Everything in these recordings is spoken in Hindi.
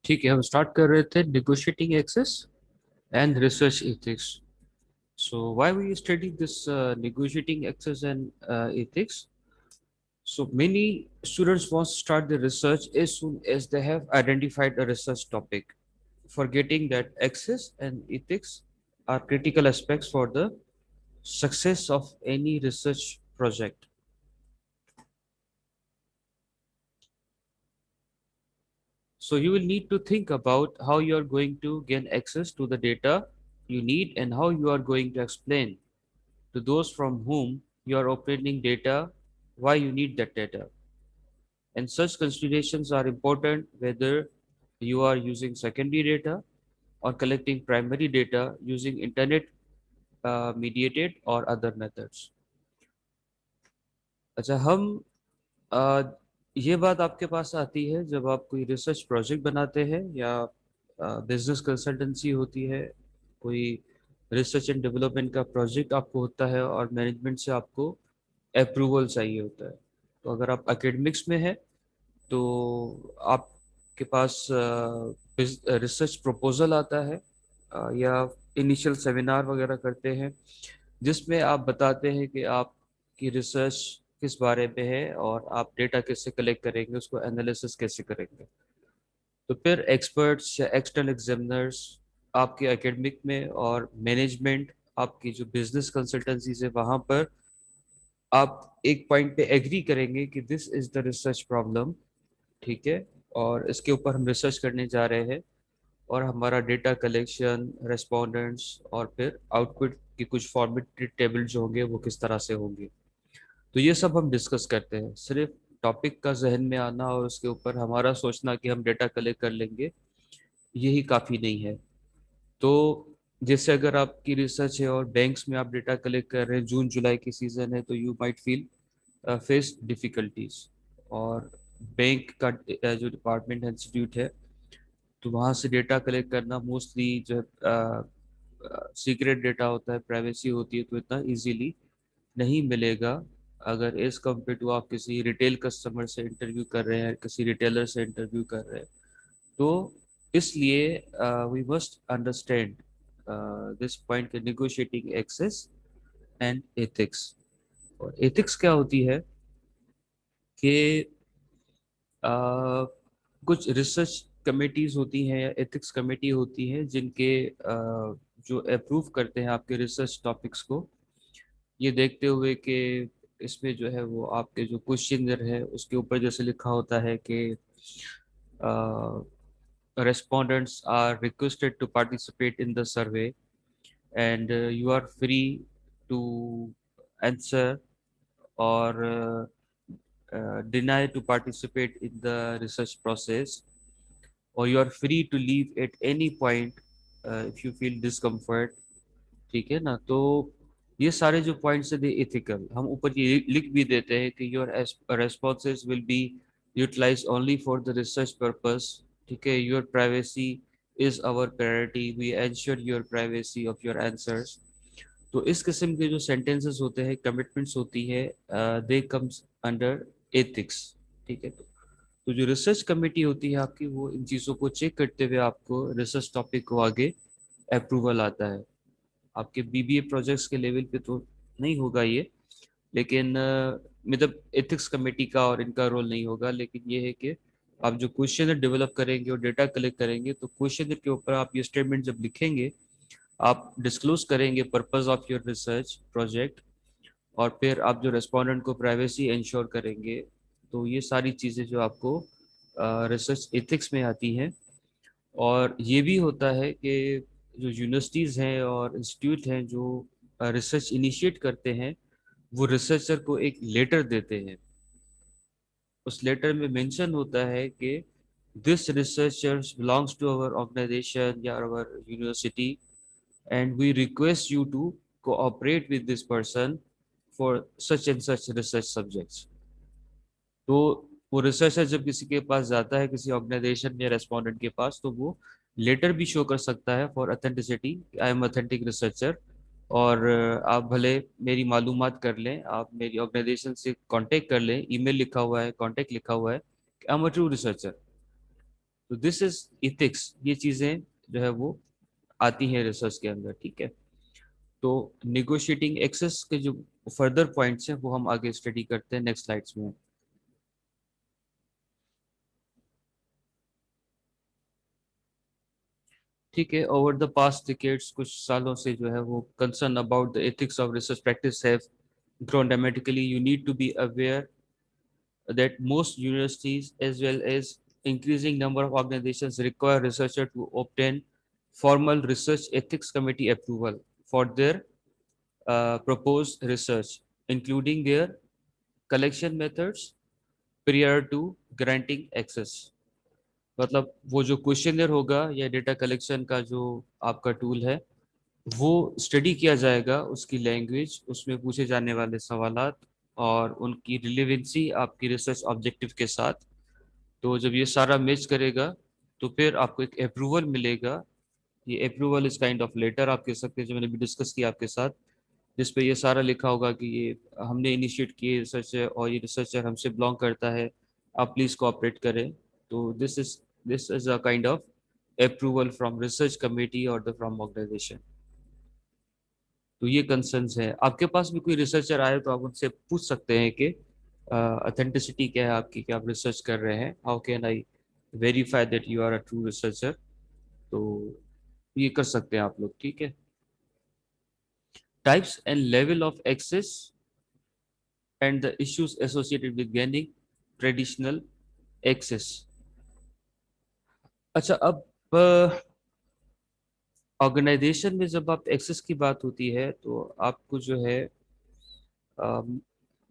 ठीक है, हम स्टार्ट कर रहे थे negotiating access and research ethics. So why we study this negotiating access and ethics? So many students want to start the research as soon as they have identified a research topic, forgetting that access and ethics are critical aspects for the success of any research project. So you will need to think about how you are going to gain access to the data you need and how you are going to explain to those from whom you are obtaining data why you need that data. And such considerations are important whether you are using secondary data or collecting primary data using internet mediated or other methods. अच्छा, हम अ, ये बात आपके पास आती है जब आप कोई रिसर्च प्रोजेक्ट बनाते हैं या बिजनेस कंसल्टेंसी होती है, कोई रिसर्च एंड डेवलपमेंट का प्रोजेक्ट आपको होता है और मैनेजमेंट से आपको अप्रूवल चाहिए होता है। तो अगर आप एकेडमिक्स में है तो आपके पास रिसर्च प्रपोजल आता है या इनिशियल सेमिनार वगैरह करते हैं जिसमें आप बताते हैं कि आपकी रिसर्च किस बारे में है और आप डेटा कैसे कलेक्ट करेंगे, उसको एनालिसिस कैसे करेंगे। तो फिर एक्सपर्ट्स या एक्सटर्नल एग्जामिनर्स आपके एकेडमिक में और मैनेजमेंट आपकी जो बिजनेस कंसल्टेंसीज है वहां पर आप एक पॉइंट पे एग्री करेंगे कि this is the research problem. ठीक है, और इसके ऊपर हम रिसर्च करने जा रहे हैं और हमारा डेटा कलेक्शन, रेस्पोंडेंट्स और फिर आउटपुट की कुछ फॉर्मेटेड टेबल जो होंगे वो किस तरह से होंगे। तो ये सब हम डिस्कस करते हैं। सिर्फ टॉपिक का जहन में आना और उसके ऊपर हमारा सोचना कि हम डेटा कलेक्ट कर लेंगे, यही काफ़ी नहीं है। तो जैसे अगर आपकी रिसर्च है और बैंक्स में आप डेटा कलेक्ट कर रहे हैं, जून जुलाई की सीजन है, तो you might feel face difficulties. और बैंक का जो डिपार्टमेंट इंस्टीट्यूट है तो वहाँ से डेटा कलेक्ट करना मोस्टली जो सीक्रेट डेटा होता है, प्राइवेसी होती है, तो इतना इजीली नहीं मिलेगा। अगर एज कम्पेयर टू आप किसी रिटेल कस्टमर से इंटरव्यू कर रहे हैं, किसी रिटेलर से इंटरव्यू कर रहे हैं, तो इसलिए we must understand this point के निगोशिएटिंग एक्सेस एंड एथिक्स। और एथिक्स क्या होती है कि कुछ रिसर्च कमेटीज होती हैं या एथिक्स कमेटी होती है जिनके जो अप्रूव करते हैं आपके रिसर्च टॉपिक्स को, ये देखते हुए कि इसमें जो है वो आपके जो क्वेश्चनर है उसके ऊपर जैसे लिखा होता है कि respondents are requested to participate in the survey and you are free to answer or deny to participate in the research process, or you are free to leave at any point if you feel discomfort। ठीक है ना? तो ये सारे जो पॉइंट्स है दे एथिकल, हम ऊपर ये लिख भी देते हैं कि your responses will be utilize only for the research purpose. ठीक है, your privacy is our priority, we ensure your privacy of your answers. तो इस किस्म के जो सेंटेंसेस होते हैं, कमिटमेंट्स होती है, दे कम्स अंडर एथिक्स। ठीक है, तो जो रिसर्च कमेटी होती है आपकी, वो इन चीज़ों को चेक करते हुए आपको रिसर्च टॉपिक को आगे अप्रूवल आता है। आपके बीबीए प्रोजेक्ट्स के लेवल पे तो नहीं होगा ये, लेकिन मतलब एथिक्स कमेटी का और इनका रोल नहीं होगा, लेकिन ये है कि आप जो क्वेश्चन डेवलप करेंगे और डेटा कलेक्ट करेंगे, तो क्वेश्चन के ऊपर आप ये स्टेटमेंट जब लिखेंगे, आप डिस्क्लोज करेंगे purpose of your research project, और फिर आप जो रेस्पोंडेंट को प्राइवेसी इंश्योर करेंगे। तो ये सारी चीज़ें जो आपको रिसर्च एथिक्स में आती हैं। और ये भी होता है कि जो यूनिवर्सिटीज़ हैं और इंस्टीट्यूट हैं जो रिसर्च इनिशिएट करते हैं, वो रिसर्चर को एक लेटर देते हैं। उस लेटर में मेंशन होता है कि this researchers belongs to our organisation या our university and we request you to cooperate with this person for such and such research subjects. तो वो रिसर्चर जब किसी के पास जाता है, किसी ऑर्गेनाइजेशन या रेस्पोंडेंट के पास, तो वो लेटर भी शो कर सकता है for authenticity, I am authentic researcher. और आप भले मेरी मालूमात कर लें, आप मेरी ऑर्गेनाइजेशन से कांटेक्ट कर लें, ईमेल लिखा हुआ है, कांटेक्ट लिखा हुआ है कि I am a true researcher. तो दिस इज इथिक्स, ये चीजें जो है वो आती हैं रिसर्च के अंदर, ठीक है। तो निगोशिएटिंग एक्सेस के जो फर्दर पॉइंट्स हैं वो हम आगे स्टडी करते हैं नेक्स्ट स्लाइड्स में। ठीक है, ओवर द पास्ट डिकेड्स, कुछ सालों से जो है वो concern about the ethics of research practice have grown dramatically. You need to be aware that most universities as well as increasing number of organizations require researchers to obtain formal research ethics committee approval for their proposed research, including their collection methods prior to granting access। मतलब वो जो क्वेश्चनर होगा या डेटा कलेक्शन का जो आपका टूल है, वो स्टडी किया जाएगा, उसकी लैंग्वेज, उसमें पूछे जाने वाले सवालात और उनकी रिलेवेंसी आपकी रिसर्च ऑब्जेक्टिव के साथ। तो जब ये सारा मैच करेगा तो फिर आपको एक अप्रूवल मिलेगा। ये approval is kind of letter आप कह सकते हैं, जो मैंने भी डिस्कस किया आपके साथ, जिस पे ये सारा लिखा होगा कि ये हमने इनिशिएट किए रिसर्च है और ये रिसर्चर हमसे बिलोंग करता है, आप प्लीज कोऑपरेट करें। तो this is a kind of approval from research committee और द फ्रॉम ऑर्गेनाइजेशन। तो ये कंसर्न्स है। आपके पास भी कोई रिसर्चर आए तो आप उनसे पूछ सकते हैं कि ऑथेंटिसिटी क्या है आपकी, कि आप रिसर्च कर रहे हैं, how can I verify that you are a true researcher. तो ये कर सकते हैं आप लोग, ठीक है। Types and level of access and the issues associated with gaining traditional access. अच्छा, अब ऑर्गेनाइजेशन में जब आप एक्सेस की बात होती है तो आपको जो है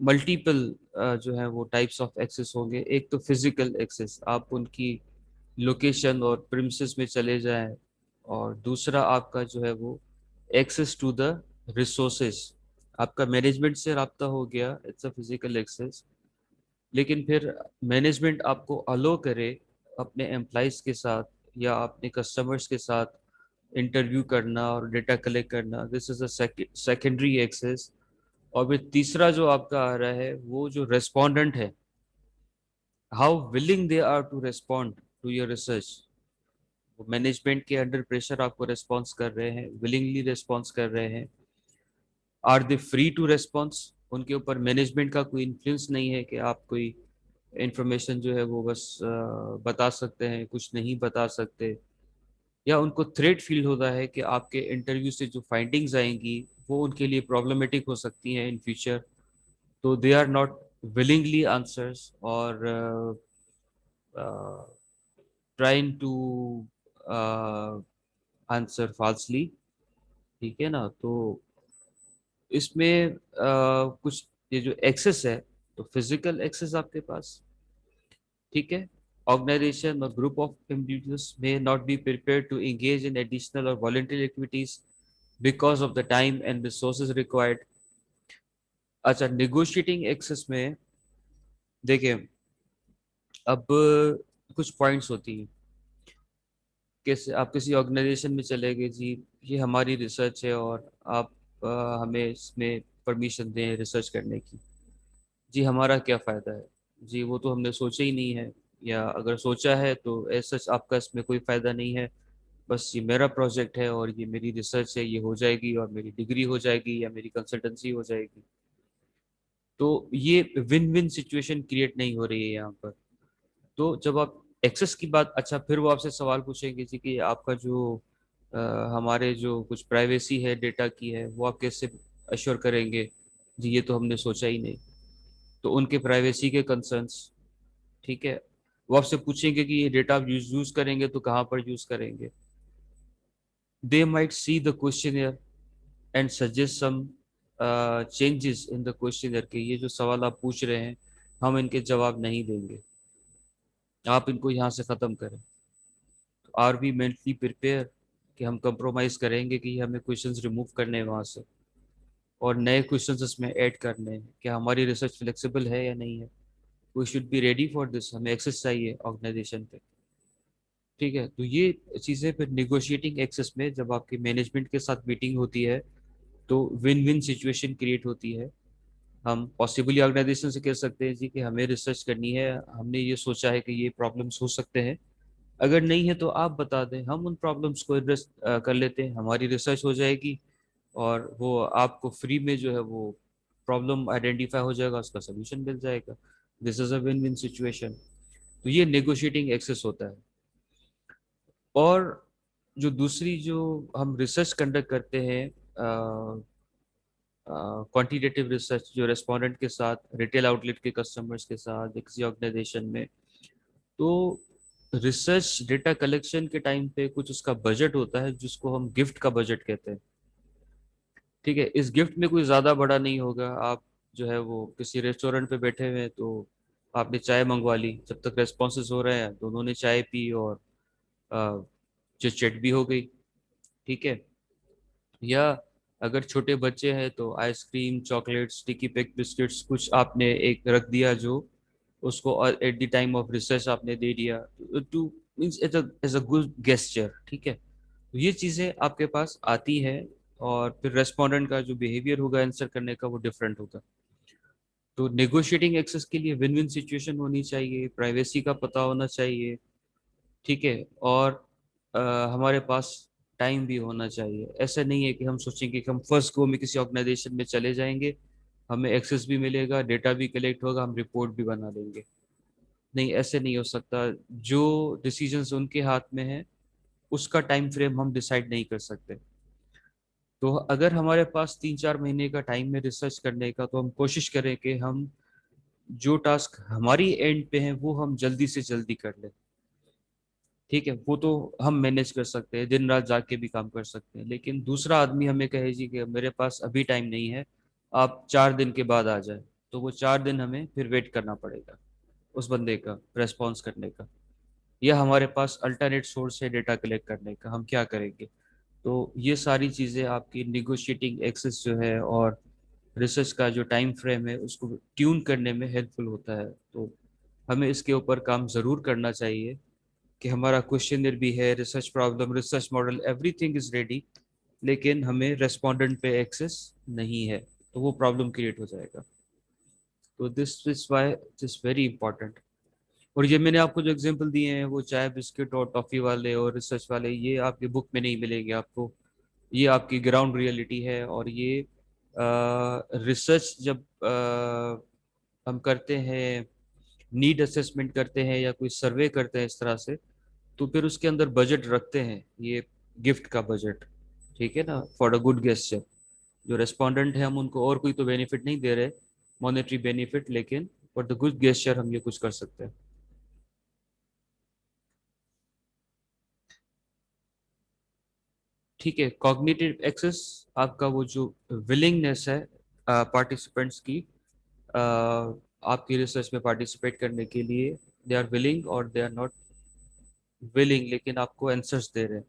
मल्टीपल जो है वो टाइप्स ऑफ एक्सेस होंगे। एक तो फिजिकल एक्सेस, आप उनकी लोकेशन और प्रिमिसेस में चले जाएं, और दूसरा आपका जो है वो एक्सेस टू द रिसोर्सेज, आपका मैनेजमेंट से रब्ता हो गया, इट्स अ फिजिकल एक्सेस। लेकिन फिर मैनेजमेंट आपको अलो करे अपने एम्प्लॉयज के साथ या अपने कस्टमर्स के साथ इंटरव्यू करना और डेटा कलेक्ट करना, this is a secondary access. और फिर तीसरा जो आपका आ रहा है वो जो रेस्पोंडेंट है, how willing they are to respond to your research. वो मैनेजमेंट के अंडर प्रेशर आपको रेस्पॉन्स कर रहे हैं, विलिंगली रेस्पॉन्स कर रहे हैं, are they free to response. उनके ऊपर मैनेजमेंट का कोई इन्फ्लुएंस नहीं है कि आप कोई इंफॉर्मेशन जो है वो बस बता सकते हैं, कुछ नहीं बता सकते। या उनको थ्रेट फील होता है कि आपके इंटरव्यू से जो फाइंडिंग्स आएंगी वो उनके लिए प्रॉब्लमेटिक हो सकती हैं इन फ्यूचर। तो they are not willingly answers or trying to answer falsely, ठीक है ना। तो इसमें कुछ ये जो एक्सेस है, तो फिजिकल एक्सेस आपके पास, ठीक है। ऑर्गेनाइजेशन और group of individuals may not be prepared to engage in additional or voluntary activities because of the time and resources required। अच्छा, negotiating एक्सेस में देखिए, अब कुछ पॉइंट्स होती हैं। कैसे आप किसी ऑर्गेनाइजेशन में चले गए जी, ये हमारी रिसर्च है और आप हमें इसमें परमिशन दें रिसर्च करने की। जी हमारा क्या फ़ायदा है, जी वो तो हमने सोचा ही नहीं है, या अगर सोचा है तो ऐसा आपका इसमें कोई फ़ायदा नहीं है। बस ये मेरा प्रोजेक्ट है और ये मेरी रिसर्च है, ये हो जाएगी और मेरी डिग्री हो जाएगी या मेरी कंसल्टेंसी हो जाएगी। तो ये विन विन सिचुएशन क्रिएट नहीं हो रही है यहाँ पर। तो जब आप एक्सेस की बात, अच्छा फिर वो आपसे सवाल पूछेंगे जी कि आपका जो अ, हमारे जो कुछ प्राइवेसी है डेटा की है वो आप कैसे अश्योर करेंगे, जी ये तो हमने सोचा ही नहीं। तो उनके प्राइवेसी के कंसर्न्स, ठीक है। वो आपसे पूछेंगे कि ये डेटा आप यूज करेंगे तो कहाँ पर यूज करेंगे। They might see the questionnaire and suggest some changes in the questionnaire के ये जो सवाल आप पूछ रहे हैं हम इनके जवाब नहीं देंगे, आप इनको यहाँ से ख़त्म करें। आर वी मेंटली प्रिपेयर कि हम कंप्रोमाइज करेंगे कि हमें क्वेश्चंस रिमूव करने हैं वहाँ से और नए क्वेश्चंस इसमें ऐड करने हैं, क्या हमारी रिसर्च फ्लेक्सिबल है या नहीं है। We should be ready for this, हमें एक्सेस चाहिए ऑर्गेनाइजेशन पे, ठीक है। तो ये चीज़ें फिर निगोशिएटिंग एक्सेस में जब आपकी मैनेजमेंट के साथ मीटिंग होती है तो विन विन सिचुएशन क्रिएट होती है। हम पॉसिबली ऑर्गेनाइजेशन से कह सकते हैं जी कि हमें रिसर्च करनी है, हमने ये सोचा है कि ये प्रॉब्लम्स हो सकते हैं, अगर नहीं है तो आप बता दें, हम उन प्रॉब्लम्स को एड्रेस कर लेते हैं, हमारी रिसर्च हो जाएगी और वो आपको फ्री में जो है वो प्रॉब्लम आइडेंटिफाई हो जाएगा, उसका सोल्यूशन मिल जाएगा। This is a win win situation. तो ये नेगोशिएटिंग एक्सेस होता है। और जो दूसरी जो हम रिसर्च कंडक्ट करते हैं, क्वांटिटेटिव रिसर्च, जो रेस्पोंडेंट के साथ, रिटेल आउटलेट के कस्टमर्स के साथ, किसी ऑर्गेनाइजेशन में, तो रिसर्च डेटा कलेक्शन के टाइम पे कुछ उसका बजट होता है जिसको हम गिफ्ट का बजट कहते हैं। ठीक है, इस गिफ्ट में कोई ज्यादा बड़ा नहीं होगा। आप जो है वो किसी रेस्टोरेंट पे बैठे हुए हैं, तो आपने चाय मंगवा ली, जब तक रेस्पॉन्सेज हो रहे हैं दोनों ने चाय पी और चिट भी हो गई। ठीक है। या अगर छोटे बच्चे हैं तो ice cream, chocolates, sticky pack biscuits कुछ आपने एक रख दिया, जो उसको at the time of research आपने दे दिया, to means as a good gesture. ठीक है, तो ये चीजें आपके पास आती है। और फिर रेस्पोंडेंट का जो बिहेवियर होगा आंसर करने का वो डिफरेंट होगा। तो नेगोशिएटिंग एक्सेस के लिए विन विन सिचुएशन होनी चाहिए, प्राइवेसी का पता होना चाहिए। ठीक है। और अ, हमारे पास टाइम भी होना चाहिए। ऐसा नहीं है कि हम सोचेंगे कि हम फर्स्ट गो में किसी ऑर्गेनाइजेशन में चले जाएंगे, हमें एक्सेस भी मिलेगा, डेटा भी कलेक्ट होगा, हम रिपोर्ट भी बना लेंगे। नहीं, ऐसे नहीं हो सकता। जो डिसीजंस उनके हाथ में है उसका टाइम फ्रेम हम डिसाइड नहीं कर सकते। तो अगर हमारे पास 3-4 महीने का टाइम है रिसर्च करने का, तो हम कोशिश करें कि हम जो टास्क हमारी एंड पे हैं वो हम जल्दी से जल्दी कर लें। ठीक है, वो तो हम मैनेज कर सकते हैं, दिन रात जाग के भी काम कर सकते हैं। लेकिन दूसरा आदमी हमें कहे जी कि मेरे पास अभी टाइम नहीं है, आप 4 दिन के बाद आ जाए, तो वो 4 दिन हमें फिर वेट करना पड़ेगा उस बंदे का रेस्पॉन्स करने का। या हमारे पास अल्टरनेट सोर्स है डेटा कलेक्ट करने का, हम क्या करेंगे? तो ये सारी चीज़ें आपकी निगोशिएटिंग एक्सेस जो है और रिसर्च का जो टाइम फ्रेम है उसको ट्यून करने में हेल्पफुल होता है। तो हमें इसके ऊपर काम ज़रूर करना चाहिए कि हमारा क्वेश्चनर भी है, research problem, research model, everything is ready, लेकिन हमें रेस्पोंडेंट पे एक्सेस नहीं है, तो वो प्रॉब्लम क्रिएट हो जाएगा। तो this is why it very important. और ये मैंने आपको जो एग्जांपल दिए हैं वो चाय बिस्किट और टॉफी वाले और रिसर्च वाले, ये आपकी बुक में नहीं मिलेंगे आपको। ये आपकी ग्राउंड रियलिटी है। और ये रिसर्च जब हम करते हैं, नीड असेसमेंट करते हैं या कोई सर्वे करते हैं इस तरह से, तो फिर उसके अंदर बजट रखते हैं, ये गिफ्ट का बजट। ठीक है ना, फॉर अ गुड गेस्चर। जो रेस्पोंडेंट है हम उनको और कोई तो बेनिफिट नहीं दे रहे, मॉनेटरी बेनिफिट, लेकिन फॉर द गुड गेस्चर हम ये कुछ कर सकते हैं। ठीक है, कॉग्निटिव एक्सेस आपका वो जो विलिंगनेस है पार्टिसिपेंट्स की, आपकी रिसर्च में पार्टिसिपेट करने के लिए, दे आर विलिंग और दे आर नॉट विलिंग, लेकिन आपको आंसर्स दे रहे हैं,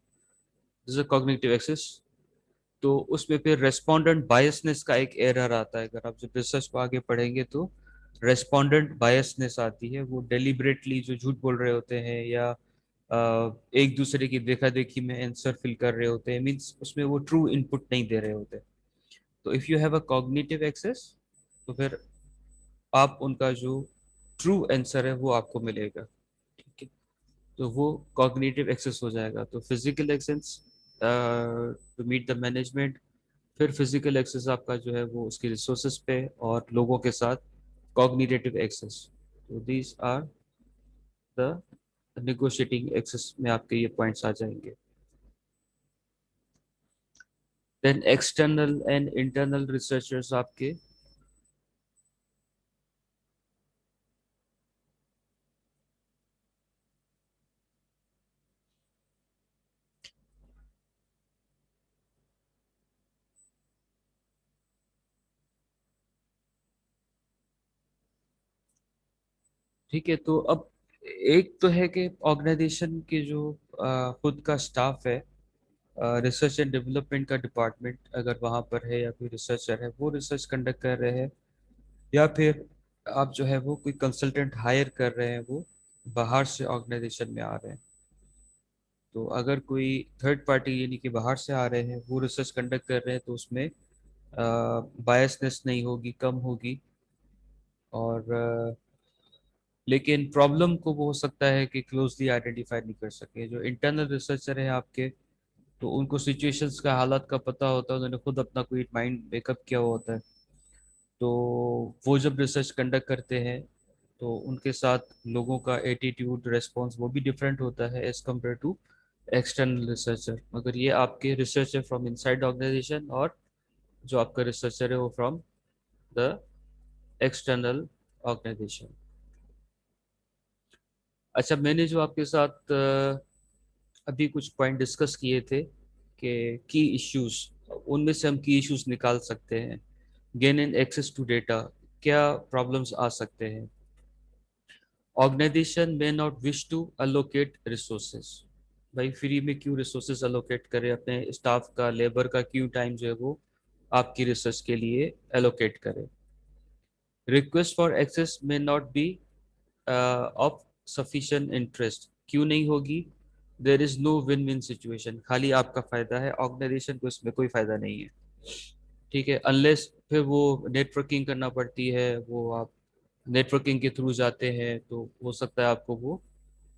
दिस इज कॉग्निटिव एक्सेस। तो उसमें फिर रेस्पोंडेंट बायसनेस का एक एरर आता है। अगर आप जब रिसर्च को आगे पढ़ेंगे तो रेस्पोंडेंट बायसनेस आती है, वो डेलिबरेटली जो झूठ बोल रहे होते हैं या एक दूसरे की देखा देखी में आंसर फिल कर रहे होते हैं, मीन्स उसमें वो ट्रू इनपुट नहीं दे रहे होते। तो if you have a cognitive access, तो फिर आप उनका जो ट्रू आंसर है वो आपको मिलेगा। ठीक है, तो वो कॉग्निटिव एक्सेस हो जाएगा। तो physical access to meet the management, फिर फिजिकल एक्सेस आपका जो है वो उसके रिसोर्सेज पे और लोगों के साथ कॉग्निटिव एक्सेस। तो these are the negotiating access में आपके ये पॉइंट्स आ जाएंगे। Then external and internal researchers आपके। ठीक है, तो अब एक तो है कि ऑर्गेनाइजेशन के जो खुद का स्टाफ है, रिसर्च एंड डेवलपमेंट का डिपार्टमेंट अगर वहाँ पर है या कोई रिसर्चर है वो रिसर्च कंडक्ट कर रहे हैं, या फिर आप जो है वो कोई कंसल्टेंट हायर कर रहे हैं, वो बाहर से ऑर्गेनाइजेशन में आ रहे हैं। तो अगर कोई थर्ड पार्टी यानी कि बाहर से आ रहे हैं वो रिसर्च कंडक्ट कर रहे हैं, तो उसमें बायसनेस नहीं होगी, कम होगी। और लेकिन प्रॉब्लम को वो हो सकता है कि क्लोजली आइडेंटिफाई नहीं कर सके। जो इंटरनल रिसर्चर है आपके, तो उनको सिचुएशंस का, हालात का पता होता है, उन्होंने खुद अपना कोई माइंड मेकअप किया हुआ होता है। तो वो जब रिसर्च कंडक्ट करते हैं तो उनके साथ लोगों का एटीट्यूड, रेस्पॉन्स वो भी डिफरेंट होता है as compare to external researcher. मगर ये आपके रिसर्चर फ्रॉम इनसाइड ऑर्गेनाइजेशन, और जो आपका रिसर्चर है वो फ्रॉम द एक्सटर्नल ऑर्गेनाइजेशन। अच्छा, मैंने जो आपके साथ अभी कुछ पॉइंट डिस्कस किए थे कि की इश्यूज, उनमें से हम की इश्यूज निकाल सकते हैं। Gain in access to data, क्या प्रॉब्लम्स आ सकते हैं? Organisation may not wish to allocate resources. भाई फ्री में क्यों रिसोर्सेज अलोकेट करें? अपने स्टाफ का, लेबर का क्यों टाइम जो है वो आपकी रिसर्च के लिए एलोकेट करें? Request for access may not be of sufficient interest, क्यों नहीं होगी? There is no win win situation, खाली आपका फायदा है, ऑर्गेनाइजेशन को इसमें कोई फायदा नहीं है। ठीक है, अनलेस फिर वो नेटवर्किंग करना पड़ती है, वो आप नेटवर्किंग के थ्रू जाते हैं तो हो सकता है आपको वो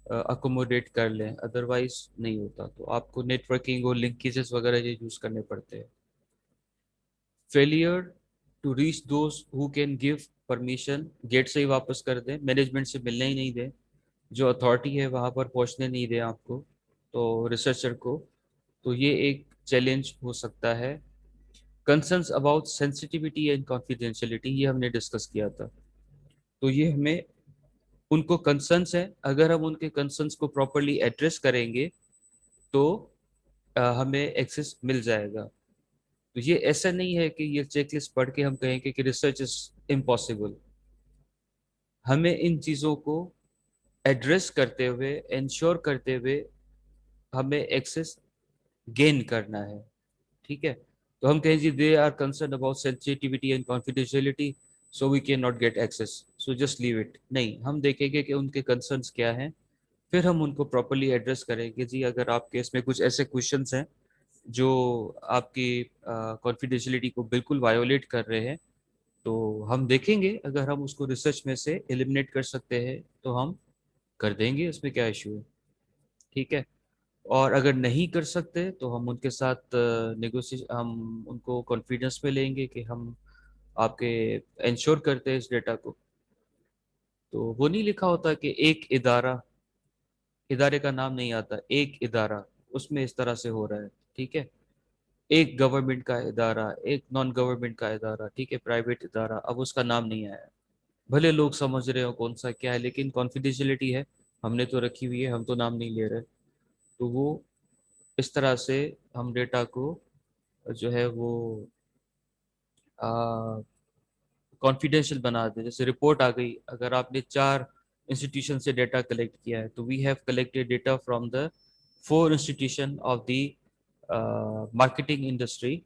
अकोमोडेट कर लें, अदरवाइज नहीं होता। तो आपको नेटवर्किंग और लिंकेजेस वगैरह ये यूज करने पड़ते हैं। Failure to reach those who can give permission, gate से ही वापस कर दें, मैनेजमेंट से मिलने ही नहीं दें, जो अथॉरिटी है वहां पर पहुंचने नहीं दें आपको, तो रिसर्चर को। तो ये एक चैलेंज हो सकता है। Concerns about sensitivity and confidentiality, ये हमने डिस्कस किया था। तो ये हमें, उनको कंसर्न्स है, अगर हम उनके कंसर्न्स को प्रॉपरली एड्रेस करेंगे तो हमें एक्सेस मिल जाएगा। तो ये ऐसा नहीं है कि ये चेकलिस्ट पढ़ के हम कहेंगे कि रिसर्च इज इम्पॉसिबल। हमें इन चीज़ों को एड्रेस करते हुए, इंश्योर करते हुए हमें एक्सेस गेन करना है। ठीक है, तो हम कहें जी they are concern about sensitivity and confidentiality, so we can not get access, so just leave it. नहीं, हम देखेंगे कि उनके कंसर्न्स क्या हैं, फिर हम उनको प्रॉपरली एड्रेस करेंगे। जी अगर आपके इसमें कुछ ऐसे क्वेश्चंस हैं जो आपकी कॉन्फिडेंशियलिटी को बिल्कुल वायोलेट कर रहे हैं, तो हम देखेंगे, अगर हम उसको रिसर्च में से एलिमिनेट कर सकते हैं तो हम कर देंगे, उसमें क्या इशू है। ठीक है, और अगर नहीं कर सकते तो हम उनके साथ नेगोशिएशन, हम उनको कॉन्फिडेंस में लेंगे कि हम आपके इंश्योर करते हैं इस डेटा को। तो वो नहीं लिखा होता कि एक इदारा, इदारे का नाम नहीं आता, एक इदारा, उसमें इस तरह से हो रहा है। ठीक है, एक गवर्नमेंट का इदारा, एक नॉन गवर्नमेंट का इदारा, ठीक है, प्राइवेट इदारा, अब उसका नाम नहीं आया। भले लोग समझ रहे हो कौन सा क्या है, लेकिन कॉन्फिडेंशियलिटी है, हमने तो रखी हुई है, हम तो नाम नहीं ले रहे। तो वो इस तरह से हम डेटा को जो है वो कॉन्फिडेंशियल बना दे। जैसे रिपोर्ट आ गई, अगर आपने 4 इंस्टीट्यूशन से डेटा कलेक्ट किया है, तो we have collected data from the 4 institution of the marketing industry,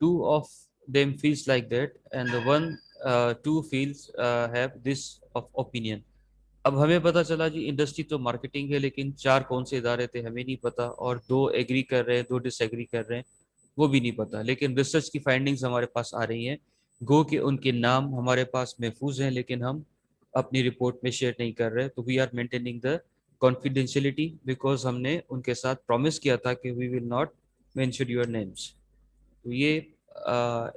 2 of them feels like that and the one 2 feels have this of opinion। अब हमें पता चला जी इंडस्ट्री तो मार्केटिंग है, लेकिन 4 कौन से इदारे थे हमें नहीं पता, और 2 एग्री कर रहे हैं, 2 डिसएग्री कर रहे हैं, वो भी नहीं पता। लेकिन रिसर्च की फाइंडिंग्स हमारे पास आ रही हैं, गो के उनके नाम हमारे पास महफूज हैं, लेकिन हम अपनी रिपोर्ट में शेयर नहीं कर रहे। तो we are maintaining the confidentiality, because हमने उनके साथ प्रॉमिस किया था कि we will not mention your names. तो ये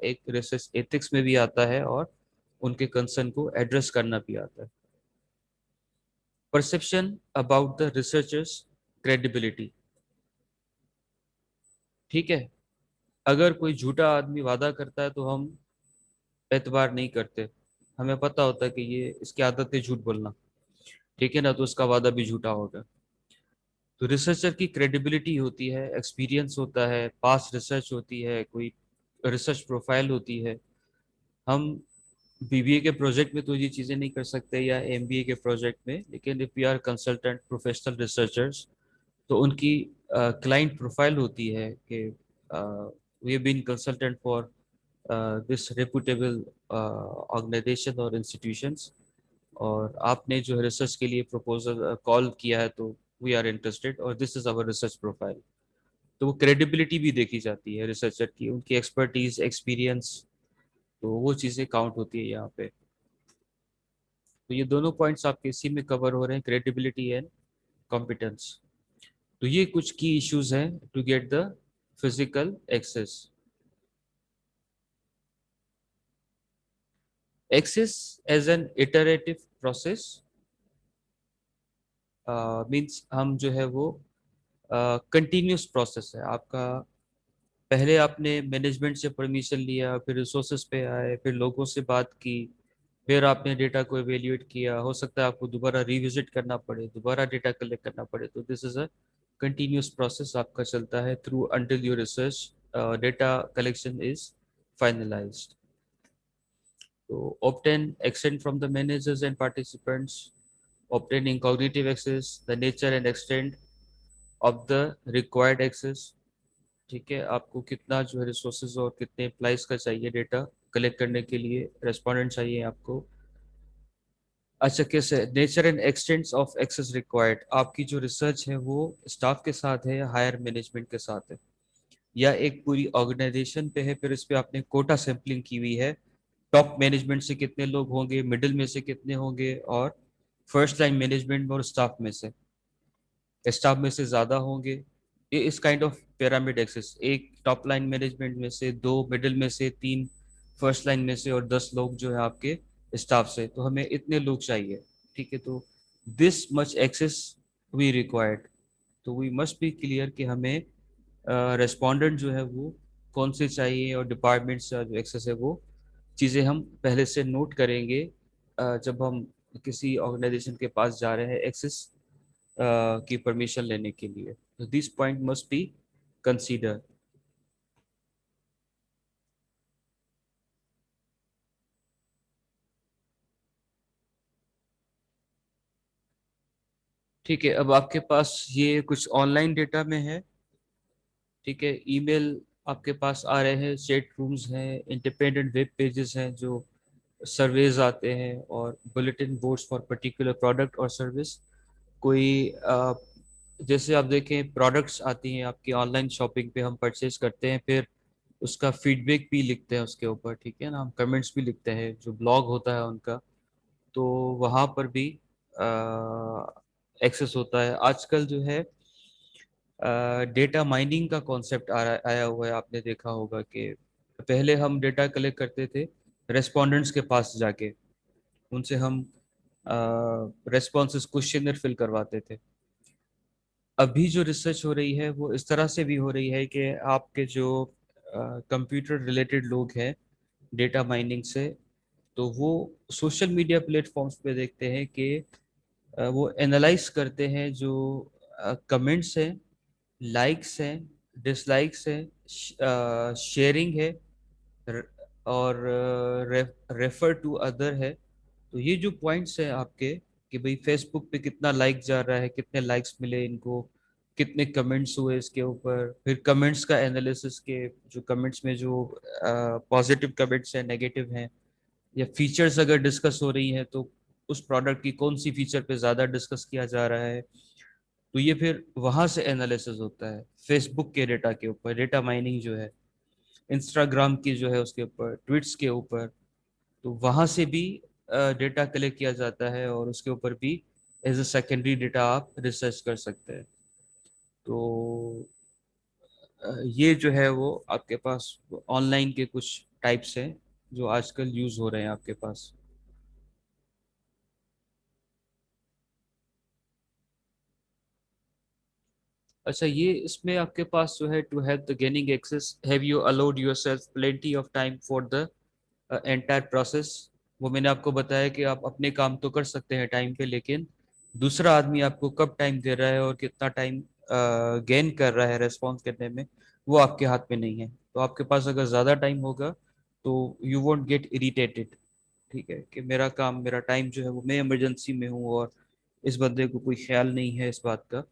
एक रिसर्च एथिक्स में भी आता है, और उनके कंसर्न को एड्रेस करना भी आता है। Perception about the researchers credibility. ठीक है, अगर कोई झूठा आदमी वादा करता है तो हम एतबार नहीं करते, हमें पता होता है कि ये इसकी आदत है झूठ बोलना, ठीक है ना, तो उसका वादा भी झूठा होगा। तो रिसर्चर की क्रेडिबिलिटी होती है, एक्सपीरियंस होता है, पास रिसर्च होती है, कोई रिसर्च प्रोफाइल होती है। हम बीबीए के प्रोजेक्ट में तो ये चीज़ें नहीं कर सकते, या एमबीए के प्रोजेक्ट में, लेकिन if we are consultant professional researchers, तो उनकी क्लाइंट प्रोफाइल होती है कि we have been consultant for this reputable organisation और इंस्टीट्यूशंस, और आपने जो है रिसर्च के लिए प्रपोजल कॉल किया है, तो वी आर इंटरेस्टेड और this is our research profile. तो वो क्रेडिबिलिटी भी देखी जाती है रिसर्चर की, उनकी एक्सपर्टीज, एक्सपीरियंस, तो वो चीज़ें काउंट होती है यहाँ पे। तो ये दोनों पॉइंट्स आपके इसी में कवर हो रहे हैं, क्रेडिबिलिटी एंड कॉम्पिटेंस। तो ये कुछ की इश्यूज हैं to get the physical access. Access as an iterative process means हम जो है वो कंटिन्यूस प्रोसेस है आपका। पहले आपने मैनेजमेंट से परमिशन लिया, फिर रिसोर्सेज पे आए, फिर लोगों से बात की, फिर आपने डेटा को एवेल्यूएट किया, हो सकता है आपको दोबारा रिविजिट करना पड़े, दोबारा डेटा कलेक्ट करना पड़े। तो this is a continuous process आपका चलता है through until your research data collection is finalised. तो obtain extent from the managers and participants, obtaining cognitive access, the nature and extent of the required access। ठीक है, आपको कितना जो है रिसोर्सेज और कितने एम्प्लॉइज का चाहिए डेटा कलेक्ट करने के लिए, रेस्पोंडेंट चाहिए आपको। अच्छा, कैसे nature and extents of access required, आपकी जो रिसर्च है वो स्टाफ के साथ है या हायर मैनेजमेंट के साथ है या एक पूरी ऑर्गेनाइजेशन पे है, फिर इस पे आपने कोटा सैंपलिंग की हुई है, टॉप मैनेजमेंट से कितने लोग होंगे, मिडिल में से कितने होंगे, और फर्स्ट लाइन मैनेजमेंट में और स्टाफ में से ज्यादा होंगे। ये इस काइंड ऑफ पिरामिड एक्सेस, एक टॉप लाइन मैनेजमेंट में से, दो मिडिल में से, तीन फर्स्ट लाइन में से, और 10 लोग जो है आपके स्टाफ से। तो हमें इतने लोग चाहिए। ठीक है, तो this much access we required. तो वी मस्ट बी क्लियर कि हमें रेस्पोंडेंट जो है वो कौन से चाहिए, और डिपार्टमेंट से जो एक्सेस है वो चीज़ें हम पहले से नोट करेंगे जब हम किसी ऑर्गेनाइजेशन के पास जा रहे हैं एक्सेस की परमिशन लेने के लिए। तो this point must be consider. ठीक है, अब आपके पास ये कुछ ऑनलाइन डेटा में है। ठीक है, ईमेल आपके पास आ रहे हैं, चैट रूम्स हैं, इंडिपेंडेंट वेब पेजेस हैं जो सर्वेज आते हैं, और bulletin boards for particular product और सर्विस। कोई जैसे आप देखें प्रोडक्ट्स आती हैं आपकी ऑनलाइन शॉपिंग पे, हम परचेज करते हैं, फिर उसका फीडबैक भी लिखते हैं उसके ऊपर। ठीक है ना, हम कमेंट्स भी लिखते हैं, जो ब्लॉग होता है उनका। तो वहाँ पर भी एक्सेस होता है। आजकल जो है डेटा माइनिंग का कॉन्सेप्ट आया हुआ है, आपने देखा होगा कि पहले हम डेटा कलेक्ट करते थे रेस्पोंडेंट्स के पास जाके, उनसे हम रेस्पॉन्सेस क्वेश्चनर फिल करवाते थे। अभी जो रिसर्च हो रही है वो इस तरह से भी हो रही है कि आपके जो कंप्यूटर रिलेटेड लोग हैं डेटा माइनिंग से, तो वो सोशल मीडिया प्लेटफॉर्म्स पे देखते हैं कि वो एनालाइज करते हैं जो कमेंट्स हैं, लाइक्स हैं, डिसलाइक्स हैं, शेयरिंग है, र- और रेफर टू अदर है। तो ये जो पॉइंट्स हैं आपके, कि भाई फेसबुक पे कितना लाइक जा रहा है, कितने लाइक्स मिले इनको, कितने कमेंट्स हुए इसके ऊपर, फिर कमेंट्स का एनालिसिस के, जो कमेंट्स में जो पॉजिटिव कमेंट्स हैं, नेगेटिव हैं, या फीचर्स अगर डिस्कस हो रही हैं तो उस प्रोडक्ट की कौन सी फीचर पे ज़्यादा डिस्कस किया जा रहा है। तो ये फिर वहां से एनालिसिस होता है फेसबुक के डेटा के ऊपर, डेटा माइनिंग जो है इंस्टाग्राम की जो है उसके ऊपर, ट्वीट्स के ऊपर। तो वहां से भी डेटा कलेक्ट किया जाता है, और उसके ऊपर भी एज अ सेकेंडरी डेटा आप रिसर्च कर सकते हैं। तो ये जो है वो आपके पास ऑनलाइन के कुछ टाइप्स हैं जो आजकल यूज हो रहे हैं आपके पास। अच्छा, ये इसमें आपके पास जो है, to help the gaining access have you allowed yourself plenty of time for the entire process. वो मैंने आपको बताया कि आप अपने काम तो कर सकते हैं टाइम पे, लेकिन दूसरा आदमी आपको कब टाइम दे रहा है और कितना टाइम गेन कर रहा है रेस्पॉन्स करने में, वो आपके हाथ में नहीं है। तो आपके पास अगर ज़्यादा टाइम होगा तो यू वोंट गेट इरिटेटेड। ठीक है, कि मेरा काम, मेरा टाइम जो है वो, मैं इमरजेंसी में हूँ और इस बंदे को कोई ख्याल नहीं है इस बात का।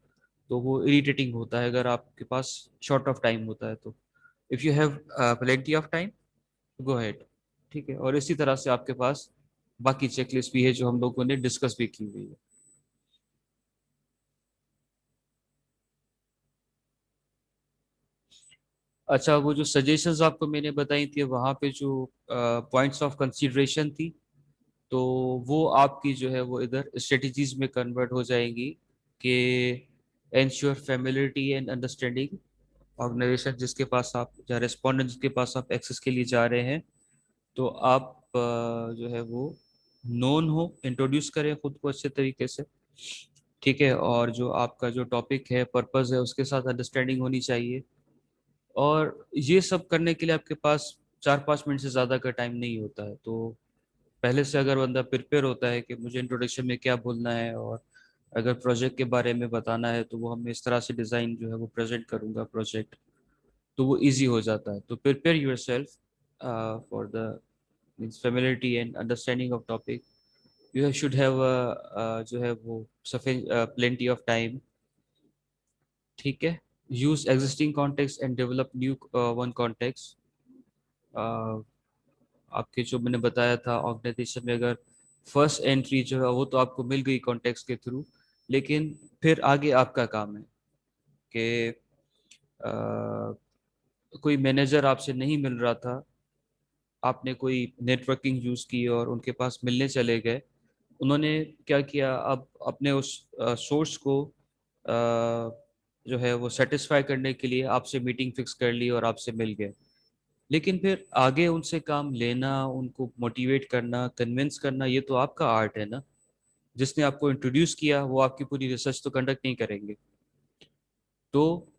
तो वो इरिटेटिंग होता है अगर आपके पास शॉर्ट ऑफ टाइम होता है। तो if you have plenty of time, go ahead. ठीक है, और इसी तरह से आपके पास बाकी चेकलिस्ट भी है जो हम लोगों ने डिस्कस भी की हुई है। अच्छा, वो जो सजेशंस आपको मैंने बताई थी, वहाँ पे जो पॉइंट्स ऑफ कंसीडरेशन थी, तो वो आपकी जो है वो इधर स्ट्रेटजीज में कन्वर्ट हो जाएंगी कि एंश्योर फैमिलिटी एंड अंडरस्टैंडिंग ऑर्गेनाइजेशन जिसके पास आप या रेस्पोंडेंट जिसके पास आप एक्सेस के लिए जा रहे हैं, तो आप जो है वो नोन हो, इंट्रोड्यूस करें खुद को अच्छे तरीके से। ठीक है, और जो आपका जो टॉपिक है, पर्पस है, उसके साथ अंडरस्टैंडिंग होनी चाहिए। और ये सब करने के लिए आपके पास 4-5 मिनट से ज़्यादा का टाइम नहीं होता है। तो पहले से अगर बंदा प्रिपेयर होता है कि मुझे इंट्रोडक्शन में क्या बोलना है, और अगर प्रोजेक्ट के बारे में बताना है तो वो हम इस तरह से डिज़ाइन जो है वो प्रेजेंट करूँगा प्रोजेक्ट, तो वो इजी हो जाता है। तो prepare your self for the means फेमिलिटी and understanding of topic. You should have जो है वो प्लेंटी ऑफ टाइम। ठीक है, use existing context and develop new one context. आपके जो मैंने बताया था ऑर्गेनाइजेशन में, अगर फर्स्ट एंट्री जो है वो तो आपको मिल गई कॉन्टेक्स्ट के थ्रू, लेकिन फिर आगे आपका काम है कि कोई मैनेजर आपसे नहीं मिल रहा था, आपने कोई नेटवर्किंग यूज की और उनके पास मिलने चले गए। उन्होंने क्या किया, अब अपने उस सोर्स को जो है वो सेटिस्फाई करने के लिए आपसे मीटिंग फिक्स कर ली और आपसे मिल गए। लेकिन फिर आगे उनसे काम लेना, उनको मोटिवेट करना, कन्विंस करना, ये तो आपका आर्ट है ना। जिसने आपको इंट्रोड्यूस किया वो आपकी पूरी रिसर्च तो कंडक्ट नहीं करेंगे। तो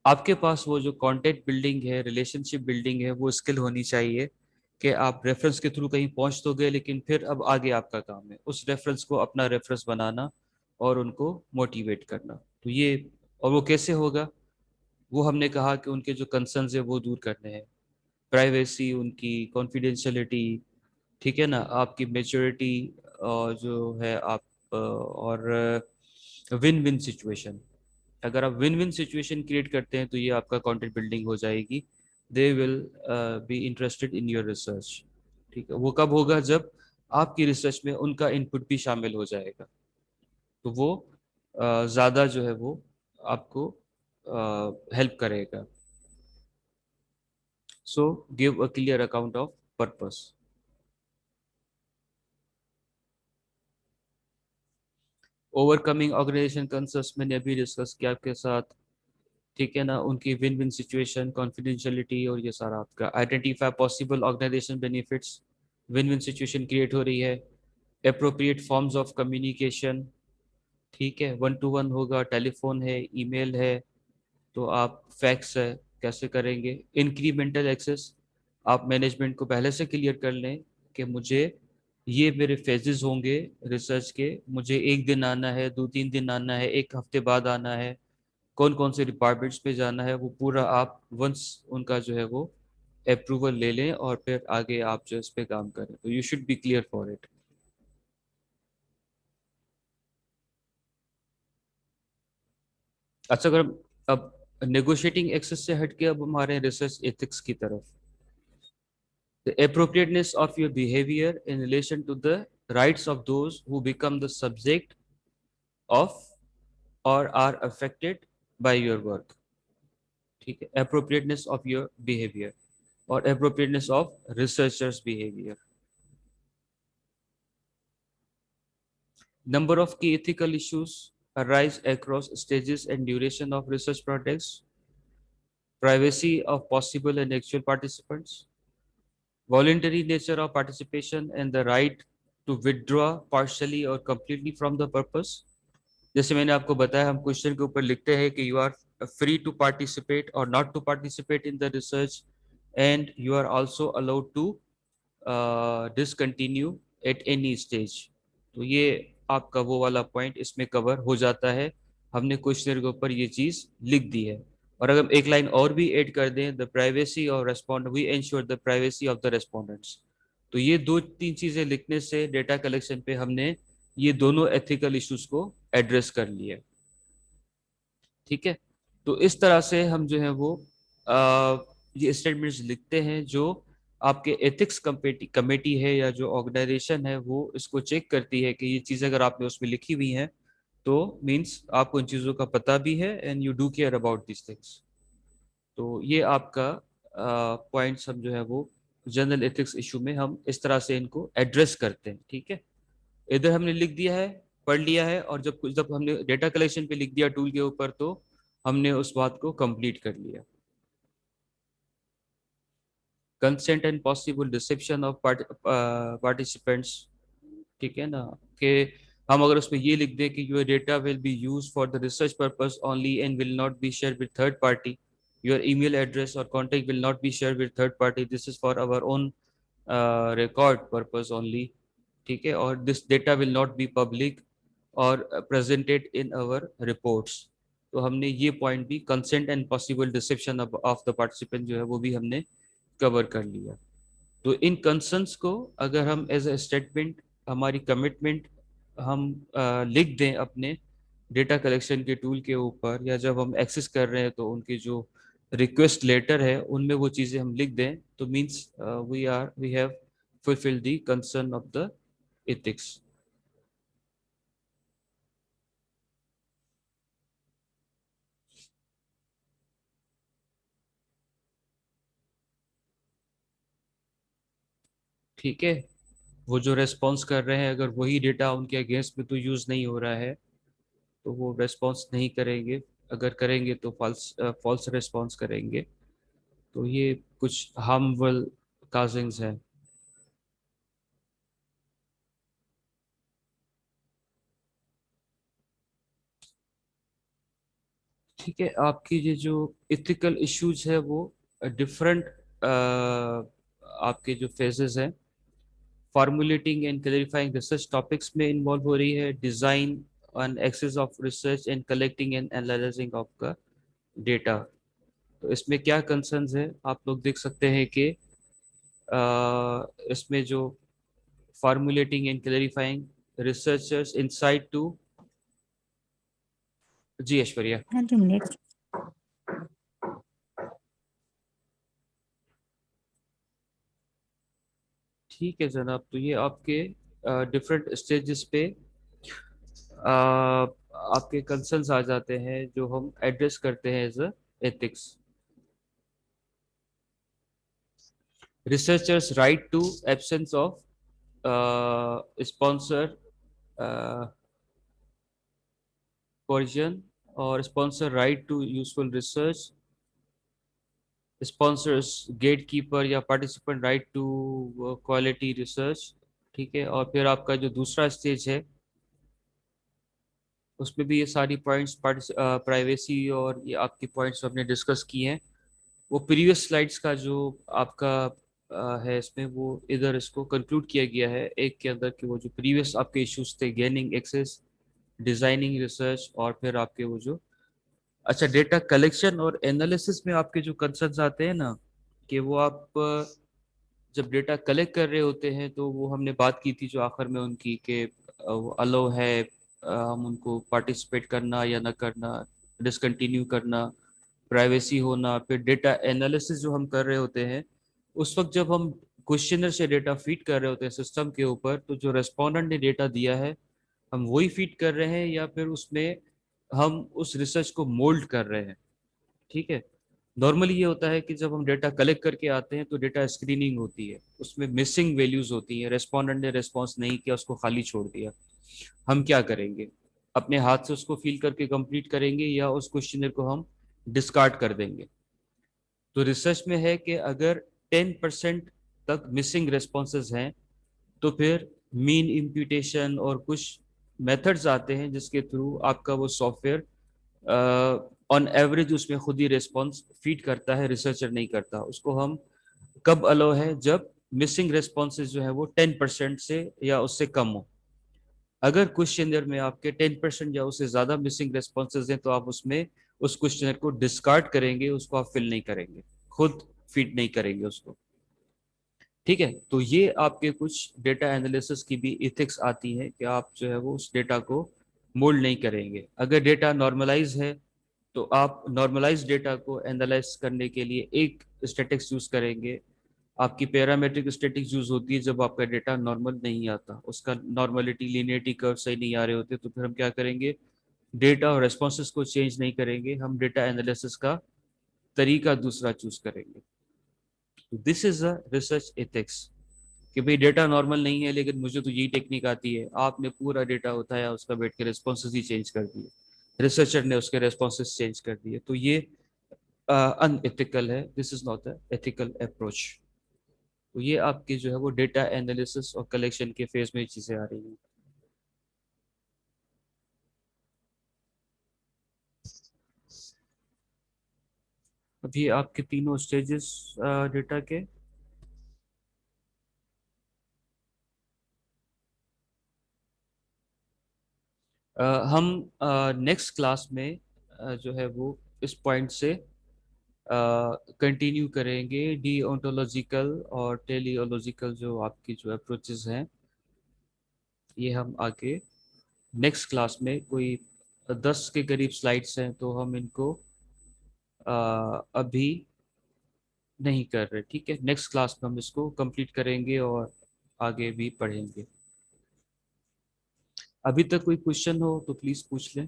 आपके पास वो जो कंटेंट बिल्डिंग है, रिलेशनशिप बिल्डिंग है, वो स्किल होनी चाहिए कि आप रेफरेंस के थ्रू कहीं पहुंच तो गए, लेकिन फिर अब आगे आपका काम है उस रेफरेंस को अपना रेफरेंस बनाना और उनको मोटिवेट करना। तो ये, और वो कैसे होगा, वो हमने कहा कि उनके जो कंसर्न्स है वो दूर करने हैं। प्राइवेसी, उनकी कॉन्फिडेंशियलिटी, ठीक है ना, आपकी मेच्योरिटी, और जो है आप और विन विन सिचुएशन। अगर आप विन विन सिचुएशन क्रिएट करते हैं तो ये आपका कंटेंट बिल्डिंग हो जाएगी। They will be interested in your research. ठीक है, वो कब होगा, जब आपकी रिसर्च में उनका इनपुट भी शामिल हो जाएगा। तो वो ज़्यादा जो है वो आपको हेल्प करेगा। So give a clear account of purpose. Overcoming organisation concerns मैंने अभी डिस्कस किया आपके साथ। ठीक है ना, उनकी विन विन सिचुएशन, कॉन्फिडेंशियलिटी, और ये सारा आपका identify possible organisation benefits. Win win situation create हो रही है। Appropriate forms of communication. ठीक है, वन टू वन होगा, टेलीफोन है, ईमेल है, तो आप फैक्स है, कैसे करेंगे। इंक्रीमेंटल एक्सेस, आप मैनेजमेंट को पहले से क्लियर कर लें कि मुझे ये मेरे फेजेस होंगे रिसर्च के, मुझे एक दिन आना है, 2-3 दिन आना है, एक हफ्ते बाद आना है, कौन कौन से डिपार्टमेंट्स पे जाना है, वो पूरा आप वंस उनका जो है वो अप्रूवल ले लें और फिर आगे आप जो इस पे काम करें। तो you should be clear for it. अच्छा, अगर अब नेगोशिएटिंग एक्सेस से हट के अब हमारे रिसर्च एथिक्स की तरफ, the appropriateness of your behavior in relation to the rights of those who become the subject of or are affected by your work। ठीक है, appropriateness of your behavior और appropriateness of researchers behavior। Number of key ethical issues arise across stages and duration of research projects. Privacy of possible and actual participants, voluntary nature of participation and the right to withdraw partially or completely from the purpose। जैसे मैंने आपको बताया, हम क्वेश्चन के ऊपर लिखते हैं कि you are free to participate और not to participate in the research, and you are also allowed to discontinue at any stage. तो ये आपका वो वाला पॉइंट इसमें कवर हो जाता है। हमने क्वेश्चन के ऊपर ये चीज लिख दी है। और अगर हम एक लाइन और भी ऐड कर दें, the privacy of respond we ensure the privacy of the respondents. तो ये 2-3 चीजें लिखने से डेटा कलेक्शन पे हमने ये दोनों एथिकल इश्यूज को एड्रेस कर लिया। ठीक है, तो इस तरह से हम जो है वो ये स्टेटमेंट्स लिखते हैं, जो आपके एथिक्स कमेटी कमेटी है या जो ऑर्गेनाइजेशन है वो इसको चेक करती है कि ये चीज़ें अगर आपने उसमें लिखी हुई हैं तो मीन्स आपको इन चीज़ों का पता भी है and you do care about this things. तो ये आपका पॉइंट्स हम जो है वो जनरल एथिक्स इशू में हम इस तरह से इनको एड्रेस करते हैं। ठीक है, इधर हमने लिख दिया है, पढ़ लिया है, और जब हमने डेटा कलेक्शन पे लिख दिया टूल के ऊपर, तो हमने उस बात को कंप्लीट कर लिया। Consent and possible reception of participants, ठीक है ना, कि हम अगर उसमें ये लिख दें कि your data will be use for the research purpose only and will not be share with third party, your email address और contact will not be share with third party, this is for our own record purpose only. ठीक है, और this data will not be public और प्रेजेंटेड इन आवर रिपोर्ट्स। तो हमने ये पॉइंट भी, consent and possible reception of the participant जो है वो भी हमने कवर कर लिया। तो इन कंसर्न्स को अगर हम एज ए स्टेटमेंट, हमारी कमिटमेंट हम लिख दें अपने डेटा कलेक्शन के टूल के ऊपर, या जब हम एक्सेस कर रहे हैं तो उनके जो रिक्वेस्ट लेटर है उनमें वो चीज़ें हम लिख दें, तो means we have fulfil the concern of the ethics. ठीक है, वो जो रेस्पॉन्स कर रहे हैं अगर वही डेटा उनके अगेंस्ट में तो यूज़ नहीं हो रहा है तो वो रेस्पॉन्स नहीं करेंगे, अगर करेंगे तो फॉल्स फॉल्स रेस्पॉन्स करेंगे। तो ये कुछ हार्मफुल काजिंग्स हैं। ठीक है, आपकी ये जो इथिकल इश्यूज है वो डिफरेंट आपके जो फेजेस हैं, formulating and clarifying research topics में इन्वॉल्व हो रही है, design and access of research and collecting and analysing of का डेटा। तो इसमें क्या कंसर्न्स है आप लोग देख सकते हैं कि इसमें जो formulating and clarifying researchers insight to, जी ऐश्वर्या। हाँ जी, नेक्स्ट। ठीक है जनाब, तो ये आपके डिफरेंट स्टेजेस पे आपके कंसर्न्स आ जाते हैं जो हम एड्रेस करते हैं as ethics. Researchers right to absence of sponsor coercion, और sponsor right to useful research, sponsors gatekeeper या participant right to quality research. ठीक है, और फिर आपका जो दूसरा स्टेज है उसमें भी ये सारी पॉइंट्स, प्राइवेसी और ये आपकी पॉइंट्स हमने डिस्कस किए हैं। वो प्रीवियस स्लाइड्स का जो आपका है इसमें वो इधर इसको कंक्लूड किया गया है एक के अंदर, कि वो जो प्रीवियस आपके इश्यूज थे, गेनिंग एक्सेस, डिजाइनिंग रिसर्च, और फिर आपके वो जो, अच्छा, डेटा कलेक्शन और एनालिसिस में आपके जो कंसर्न्स आते हैं ना, कि वो आप जब डेटा कलेक्ट कर रहे होते हैं तो वो हमने बात की थी जो आखिर में उनकी, कि वो अलो है हम उनको पार्टिसिपेट करना या ना करना, डिसकंटिन्यू करना, प्राइवेसी होना। फिर डेटा एनालिसिस जो हम कर रहे होते हैं उस वक्त जब हम क्वेश्चनर से डेटा फीड कर रहे होते हैं सिस्टम के ऊपर, तो जो रेस्पोंडेंट ने डेटा दिया है हम वही फीड कर रहे हैं या फिर उसमें हम उस रिसर्च को मोल्ड कर रहे हैं। ठीक है, नॉर्मली ये होता है कि जब हम डेटा कलेक्ट करके आते हैं तो डेटा स्क्रीनिंग होती है, उसमें मिसिंग वैल्यूज होती हैं, रेस्पोंडेंट ने रेस्पॉन्स नहीं किया, उसको खाली छोड़ दिया। हम क्या करेंगे, अपने हाथ से उसको फिल करके कंप्लीट करेंगे या उस क्वेश्चनर को हम डिस्कार्ड कर देंगे। तो रिसर्च में है कि अगर 10% तक मिसिंग रेस्पॉन्सेज हैं तो फिर मीन इम्प्यूटेशन और कुछ मेथड्स आते हैं जिसके थ्रू आपका वो सॉफ्टवेयर ऑन एवरेज उसमें खुद ही रिस्पॉन्स फीड करता है, रिसर्चर नहीं करता। उसको हम कब अलो है, जब मिसिंग रेस्पॉन्सेज जो है वो 10% से या उससे कम हो। अगर क्वेश्चनर में आपके 10% या उससे ज्यादा मिसिंग रेस्पॉन्सेज हैं तो आप उसमें उस क्वेश्चनर को डिस्कार्ड करेंगे, उसको आप फिल नहीं करेंगे, खुद फीड नहीं करेंगे उसको। ठीक है, तो ये आपके कुछ डेटा एनालिसिस की भी इथिक्स आती है कि आप जो है वो उस डेटा को मोल्ड नहीं करेंगे। अगर डेटा नॉर्मलाइज है तो आप नॉर्मलाइज डेटा को एनालाइज करने के लिए एक स्टेटिक्स यूज करेंगे। आपकी पैरामेट्रिक स्टेटिक्स यूज होती है जब आपका डेटा नॉर्मल नहीं आता, उसका नॉर्मलिटी लिनियरिटी कर्व सही नहीं आ रहे होते, तो फिर हम क्या करेंगे, डेटा और रेस्पॉन्सेस को चेंज नहीं करेंगे, हम डेटा एनालिसिस का तरीका दूसरा चूज करेंगे। This is a research ethics कि भाई डेटा नॉर्मल नहीं है लेकिन मुझे तो यही टेक्निक आती है, आपने पूरा डेटा उठाया, उसका बैठ के रिस्पॉन्सेज ही चेंज कर दिए, रिसर्चर ने उसके रिस्पॉन्सेज चेंज कर दिए, तो ये अनएथिकल है, this is not a ethical approach. तो ये आपकी जो है वो डेटा एनालिसिस और कलेक्शन के फेज में ये चीजें आ रही हैं। अभी आपके तीनों स्टेजेस डेटा के, हम नेक्स्ट क्लास में जो है वो इस पॉइंट से कंटिन्यू करेंगे, डीओंटोलॉजिकल और टेलियोलॉजिकल जो आपकी जो अप्रोचेस हैं, ये हम आगे नेक्स्ट क्लास में, कोई 10 के करीब स्लाइड्स हैं तो हम इनको अभी नहीं कर रहे, ठीक है, नेक्स्ट क्लास में हम इसको कंप्लीट करेंगे और आगे भी पढ़ेंगे। अभी तक कोई क्वेश्चन हो तो प्लीज पूछ लें।